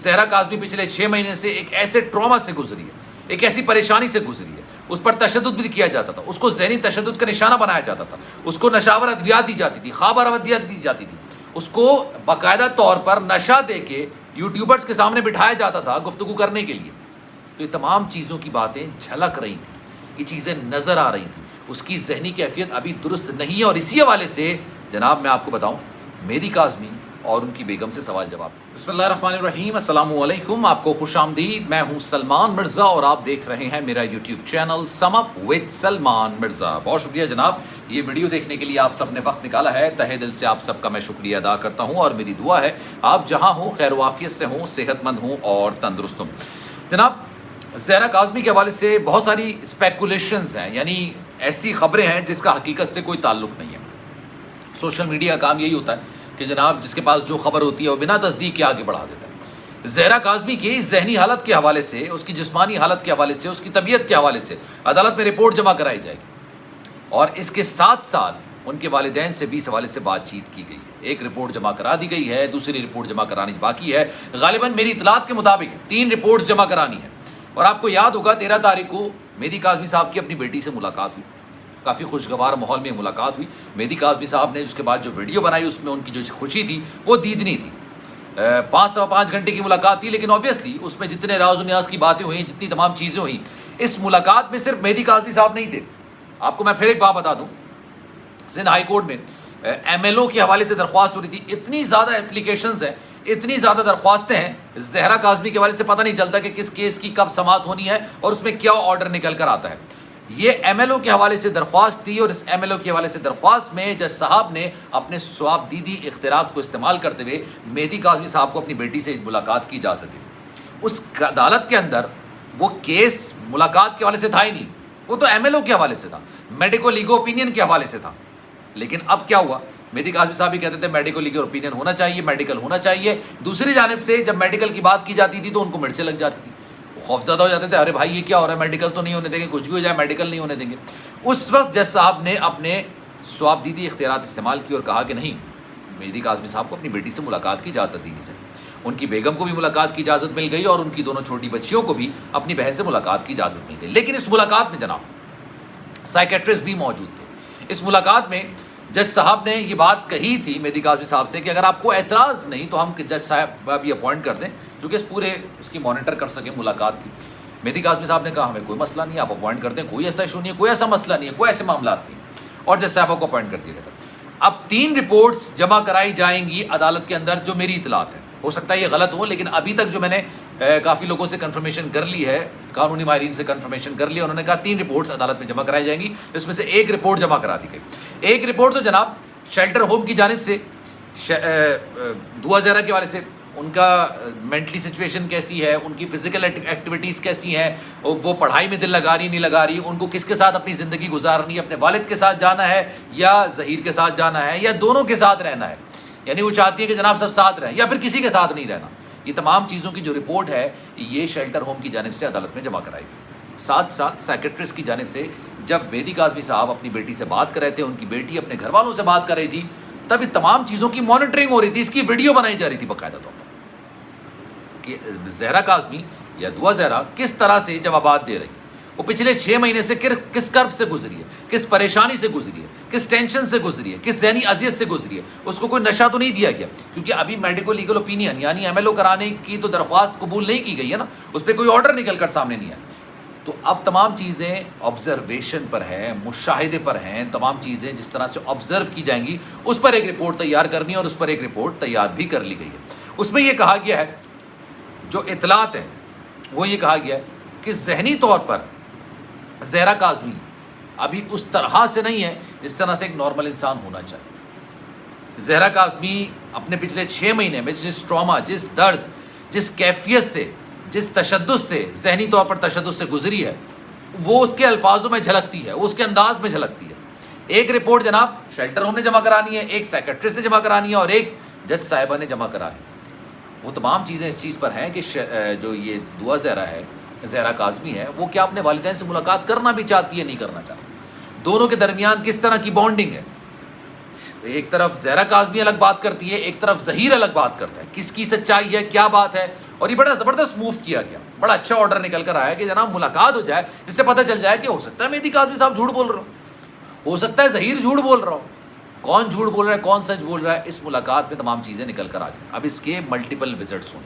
زہرا کاظمی پچھلے 6 مہینے سے ایک ایسے ٹراما سے گزری ہے, ایک ایسی پریشانی سے گزری ہے. اس پر تشدد بھی کیا جاتا تھا, اس کو ذہنی تشدد کا نشانہ بنایا جاتا تھا, اس کو نشاور ادویات دی جاتی تھی, خواب ادویات دی جاتی تھی, اس کو باقاعدہ طور پر نشہ دے کے یوٹیوبرز کے سامنے بٹھایا جاتا تھا گفتگو کرنے کے لیے. تو یہ تمام چیزوں کی باتیں جھلک رہی تھیں, یہ چیزیں نظر آ رہی تھیں. اس کی ذہنی کیفیت ابھی درست نہیں ہے, اور اسی حوالے سے جناب میں آپ کو بتاؤں مہدی کاظمی اور ان کی بیگم سے سوال جواب. بسم اللہ الرحمن الرحیم, السلام علیکم, آپ کو خوش آمدید. میں ہوں سلمان مرزا اور آپ دیکھ رہے ہیں میرا YouTube channel some up with Salman Mirza. بہت شکریہ جناب, یہ ویڈیو دیکھنے کے لیے آپ سب نے وقت نکالا ہے. تہہ دل سے آپ سب کا میں شکریہ ادا کرتا ہوں, اور میری دعا ہے آپ جہاں ہوں خیر و عافیت سے ہوں, صحت مند ہوں اور تندرست ہوں. جناب زہرا کاظمی کے حوالے سے بہت ساری اسپیکولیشنز ہیں, یعنی ایسی خبریں ہیں جس کا حقیقت سے کوئی تعلق نہیں ہے. سوشل میڈیا کا کام یہی ہوتا ہے کہ جناب جس کے پاس جو خبر ہوتی ہے وہ بنا تصدیق کے آگے بڑھا دیتا ہے. زہرا کاظمی کی ذہنی حالت کے حوالے سے, اس کی جسمانی حالت کے حوالے سے, اس کی طبیعت کے حوالے سے عدالت میں رپورٹ جمع کرائی جائے گی, اور اس کے ساتھ ساتھ ان کے والدین سے بھی اس حوالے سے بات چیت کی گئی ہے. ایک رپورٹ جمع کرا دی گئی ہے, دوسری رپورٹ جمع کرانی باقی ہے. غالباً میری اطلاعات کے مطابق 3 رپورٹس جمع کرانی ہے. اور آپ کو یاد ہوگا 13 تاریخ کو مہدی کاظمی صاحب کی اپنی بیٹی سے ملاقات ہوئی, کافی خوشگوار ماحول میں ملاقات ہوئی. مہدی کاظمی صاحب نے اس کے بعد جو ویڈیو بنائی اس میں ان کی جو خوشی تھی وہ دیدنی تھی. 5 گھنٹے کی ملاقات تھی, لیکن آبویسلی اس میں جتنے راز و نیاز کی باتیں ہوئیں, جتنی تمام چیزیں ہوئیں, اس ملاقات میں صرف مہدی کاظمی صاحب نہیں تھے. آپ کو میں پھر ایک بات بتا دوں, سندھ ہائی کورٹ میں ایم ایل او کے حوالے سے درخواست ہو رہی تھی. اتنی زیادہ اپلیکیشنز ہیں, اتنی زیادہ درخواستیں ہیں زہرا کاظمی کے حوالے سے, پتہ نہیں چلتا کہ کس کیس کی کب سماعت ہونی ہے اور اس میں کیا آرڈر نکل کر آتا ہے. یہ ایم ایل او کے حوالے سے درخواست تھی, اور اس ایم ایل او کے حوالے سے درخواست میں جج صاحب نے اپنے ثواب دیدی اختیارات کو استعمال کرتے ہوئے مہدی کاظمی صاحب کو اپنی بیٹی سے ملاقات کی اجازت دی. اس عدالت کے اندر وہ کیس ملاقات کے حوالے سے تھا ہی نہیں, وہ تو ایم ایل او کے حوالے سے تھا, میڈیکو لیگل اوپینین کے حوالے سے تھا. لیکن اب کیا ہوا, مہدی کاظمی صاحب بھی کہتے تھے میڈیکو لیگل اوپینین ہونا چاہیے, میڈیکل ہونا چاہیے. دوسری جانب سے جب میڈیکل کی بات کی جاتی تھی تو ان کو مرچیں لگ جاتی تھی, خوف زدہ ہو جاتے تھے, ارے بھائی یہ کیا ہو رہا ہے, میڈیکل تو نہیں ہونے دیں گے, کچھ بھی ہو جائے میڈیکل نہیں ہونے دیں گے. اس وقت جج صاحب نے اپنے ثواب دیدی اختیارات استعمال کی اور کہا کہ نہیں, مہدی کاظمی صاحب کو اپنی بیٹی سے ملاقات کی اجازت دینی چاہیے. ان کی بیگم کو بھی ملاقات کی اجازت مل گئی, اور ان کی دونوں چھوٹی بچیوں کو بھی اپنی بہن سے ملاقات کی اجازت مل گئی. لیکن اس ملاقات میں جناب سائیکیٹرسٹ بھی موجود تھے. اس ملاقات میں جج صاحب نے یہ بات کہی تھی مہدی کاظمی صاحب سے کہ اگر آپ کو اعتراض نہیں تو ہم جج صاحب بھی اپوائنٹ کر دیں جو کہ اس کی مانیٹر کر سکیں ملاقات کی. مہدی کاظمی صاحب نے کہا ہمیں کوئی مسئلہ نہیں ہے, آپ اپوائنٹ کر دیں, کوئی ایسا ایشو نہیں ہے, کوئی ایسا مسئلہ نہیں ہے, کوئی ایسے معاملات نہیں. اور جج صاحبہ کو اپوائنٹ کر دیا گیا تھا. اب 3 رپورٹس جمع کرائی جائیں گی عدالت کے اندر, جو میری اطلاعات ہے, ہو سکتا ہے یہ غلط ہو, لیکن ابھی تک جو میں نے کافی لوگوں سے کنفرمیشن کر لی ہے, قانونی ماہرین سے کنفرمیشن کر لی, انہوں نے کہا 3 رپورٹس عدالت میں جمع کرائی جائیں گی, جس میں سے ایک رپورٹ جمع کرا دی گئی. ایک رپورٹ تو جناب شیلٹر ہوم کی جانب سے دعا زہرا کے حوالے سے, ان کا مینٹلی سچویشن کیسی ہے, ان کی فزیکل ایکٹیویٹیز کیسی ہیں, وہ پڑھائی میں دل لگا رہی نہیں لگا رہی, ان کو کس کے ساتھ اپنی زندگی گزارنی ہے, اپنے والد کے ساتھ جانا ہے یا ظہیر کے ساتھ جانا ہے یا دونوں کے ساتھ رہنا ہے, یعنی وہ چاہتی ہے کہ جناب سب ساتھ رہیں یا پھر کسی کے ساتھ نہیں رہنا. یہ تمام چیزوں کی جو رپورٹ ہے یہ شیلٹر ہوم کی جانب سے عدالت میں جمع کرائی گئی. ساتھ ساتھ سیکریٹریس کی جانب سے جب مہدی کاظمی صاحب اپنی بیٹی سے بات کر رہے تھے, ان کی بیٹی اپنے گھر والوں سے بات کر رہی تھی, تب یہ تمام چیزوں کی مانیٹرنگ ہو رہی تھی, اس کی ویڈیو بنائی جا رہی تھی باقاعدہ طور پر کہ زہرا کاظمی یا دعا زہرا کس طرح سے جوابات دے رہی, وہ پچھلے 6 مہینے سے کس کرب سے گزری ہے, کس پریشانی سے گزری ہے, کس ٹینشن سے گزری ہے, کس ذہنی اذیت سے گزری ہے. اس کو کوئی نشہ تو نہیں دیا گیا, کیونکہ ابھی میڈیکو لیگل اوپینین یعنی ایم ایل او کرانے کی تو درخواست قبول نہیں کی گئی ہے نا, اس پہ کوئی آرڈر نکل کر سامنے نہیں آیا. تو اب تمام چیزیں آبزرویشن پر ہیں, مشاہدے پر ہیں, تمام چیزیں جس طرح سے آبزرو کی جائیں گی اس پر ایک رپورٹ تیار کرنی ہے, اور اس پر ایک رپورٹ تیار بھی کر لی گئی ہے. اس میں یہ کہا گیا ہے, جو اطلاعات ہیں وہ یہ کہا گیا ہے کہ ذہنی طور پر زہرا کاظمی ابھی اس طرح سے نہیں ہے جس طرح سے ایک نارمل انسان ہونا چاہیے. زہرا کاظمی اپنے پچھلے 6 مہینے میں جس ٹراما, جس درد, جس کیفیت سے, جس تشدد سے, ذہنی طور پر تشدد سے گزری ہے, وہ اس کے الفاظوں میں جھلکتی ہے, وہ اس کے انداز میں جھلکتی ہے. ایک رپورٹ جناب شیلٹر ہوم نے جمع کرانی ہے, ایک سیکریٹریس نے جمع کرانی ہے, اور ایک جج صاحبہ نے جمع کرانی ہے. وہ تمام چیزیں اس چیز پر ہیں کہ جو یہ دعا زہرا ہے, زہرا کاظمی ہے, وہ کیا اپنے والدین سے ملاقات کرنا بھی چاہتی ہے, نہیں کرنا چاہتی, دونوں کے درمیان کس طرح کی بانڈنگ ہے. ایک طرف زہرا کاظمی الگ بات کرتی ہے, ایک طرف ظہیر الگ بات کرتا ہے, کس کی سچائی ہے, کیا بات ہے, اور یہ بڑا زبردست موو کیا گیا, بڑا اچھا آرڈر نکل کر آیا کہ جناب ملاقات ہو جائے, جس سے پتہ چل جائے کہ ہو سکتا ہے مہدی کاظمی صاحب جھوٹ بول رہا ہو سکتا ہے ظہیر جھوٹ بول رہا ہو, کون جھوٹ بول رہا ہے کون سچ بول رہا ہے, اس ملاقات میں تمام چیزیں نکل کر آ جائیں. اب اس کے ملٹیپل وزٹس ہوں.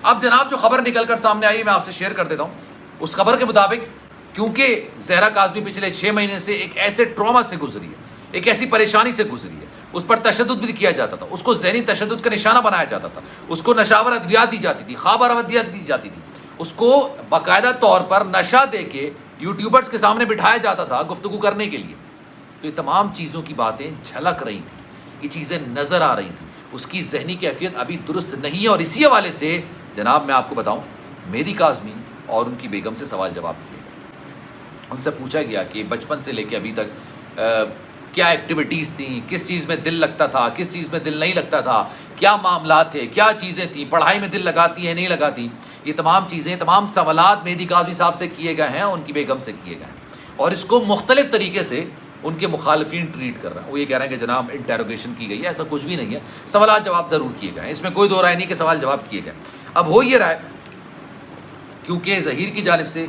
اب جناب جو خبر نکل کر سامنے آئی میں آپ سے شیئر کر دیتا ہوں. اس خبر کے مطابق کیونکہ زہرا کاظمی پچھلے 6 مہینے سے ایک ایسے ٹراما سے گزری ہے, ایک ایسی پریشانی سے گزری ہے, اس پر تشدد بھی کیا جاتا تھا, اس کو ذہنی تشدد کا نشانہ بنایا جاتا تھا, اس کو نشاور ادویات دی جاتی تھی, خواب ادویات دی جاتی تھی, اس کو باقاعدہ طور پر نشہ دے کے یوٹیوبرز کے سامنے بٹھایا جاتا تھا گفتگو کرنے کے لیے. تو یہ تمام چیزوں کی باتیں جھلک رہی تھیں, یہ چیزیں نظر آ رہی تھیں. اس کی ذہنی کیفیت ابھی درست نہیں ہے, اور اسی حوالے سے جناب میں آپ کو بتاؤں مہدی کاظمی اور ان کی بیگم سے سوال جواب کیے گئے. ان سے پوچھا گیا کہ بچپن سے لے کے ابھی تک کیا ایکٹیویٹیز تھیں, کس چیز میں دل لگتا تھا, کس چیز میں دل نہیں لگتا تھا, کیا معاملات تھے, کیا چیزیں تھیں, پڑھائی میں دل لگاتی ہیں نہیں لگاتی. یہ تمام چیزیں, تمام سوالات مہدی کاظمی صاحب سے کیے گئے ہیں, ان کی بیگم سے کیے گئے ہیں, اور اس کو مختلف طریقے سے ان کے مخالفین ٹریٹ کر رہے ہیں. وہ یہ کہہ رہے ہیں کہ جناب انٹیروگیشن کی گئی ہے, ایسا کچھ بھی نہیں ہے, سوالات جواب ضرور کیے گئے ہیں, اس میں کوئی دو رائے نہیں کہ سوال جواب کیے گئے. اب ہو یہ رہا ہے کیونکہ ظہیر کی جانب سے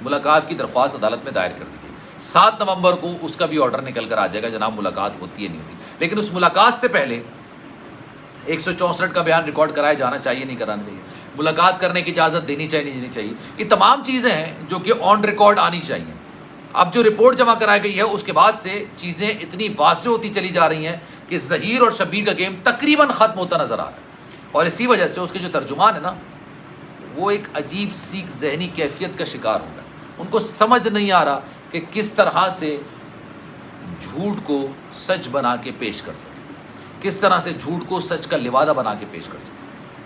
ملاقات کی درخواست عدالت میں دائر کر دی گئی. 7 نومبر کو اس کا بھی آرڈر نکل کر آ جائے گا جناب ملاقات ہوتی ہے نہیں ہوتی. لیکن اس ملاقات سے پہلے 164 کا بیان ریکارڈ کرایا جانا چاہیے نہیں کرانا چاہیے, ملاقات کرنے کی اجازت دینی چاہیے نہیں دینی چاہیے. یہ تمام چیزیں ہیں جو کہ آن ریکارڈ آنی چاہیے. اب جو رپورٹ جمع کرائی گئی ہے اس کے بعد سے چیزیں اتنی واضح ہوتی چلی جا رہی ہیں کہ ظہیر اور شبیر کا گیم تقریباً ختم ہوتا نظر آ رہا ہے. اور اسی وجہ سے اس کے جو ترجمان ہے نا, وہ ایک عجیب سی ذہنی کیفیت کا شکار ہو گئے. ان کو سمجھ نہیں آ رہا کہ کس طرح سے جھوٹ کو سچ بنا کے پیش کر سکے, کس طرح سے جھوٹ کو سچ کا لبادہ بنا کے پیش کر سکے.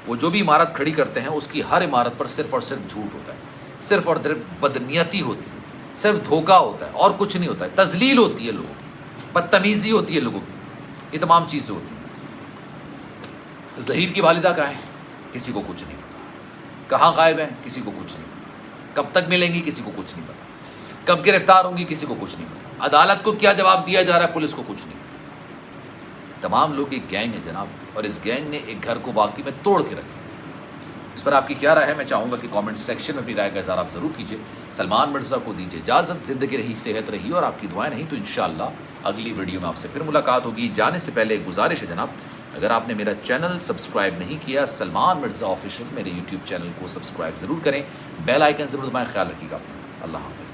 وہ جو بھی عمارت کھڑی کرتے ہیں اس کی ہر عمارت پر صرف اور صرف جھوٹ ہوتا ہے, صرف اور صرف بدنیتی ہوتی ہے, صرف دھوکہ ہوتا ہے اور کچھ نہیں ہوتا ہے. تذلیل ہوتی ہے لوگوں کی, بدتمیزی ہوتی ہے لوگوں کی, یہ تمام چیزیں ہوتی ہیں. ظہیر کی والدہ کہاں ہیں کسی کو کچھ نہیں پتا, کہاں غائب ہیں کسی کو کچھ نہیں پتا, کب تک ملیں گی کسی کو کچھ نہیں پتا, کب گرفتار ہوں گی کسی کو کچھ نہیں پتا, عدالت کو کیا جواب دیا جا رہا ہے پولیس کو کچھ نہیں پتا. تمام لوگ ایک گینگ ہے جناب, اور اس گینگ نے ایک گھر کو واقعی میں توڑ کے رکھ دیا. اس پر آپ کی کیا رائے ہے؟ میں چاہوں گا کہ کامنٹ سیکشن میں اپنی رائے کا اظہار آپ ضرور کیجیے. سلمان مرزا کو دیجیے اجازت. زندگی رہی, صحت رہی, اور آپ کی دعائیں نہیں تو انشاءاللہ اگلی ویڈیو میں آپ سے پھر ملاقات ہوگی. جانے سے پہلے ایک گزارش ہے جناب, اگر آپ نے میرا چینل سبسکرائب نہیں کیا سلمان مرزا آفیشیل, میرے یوٹیوب چینل کو سبسکرائب ضرور کریں, بیل آئیکن ضرور دبائیں. خیال رکھیے گا اپنا. اللہ حافظ.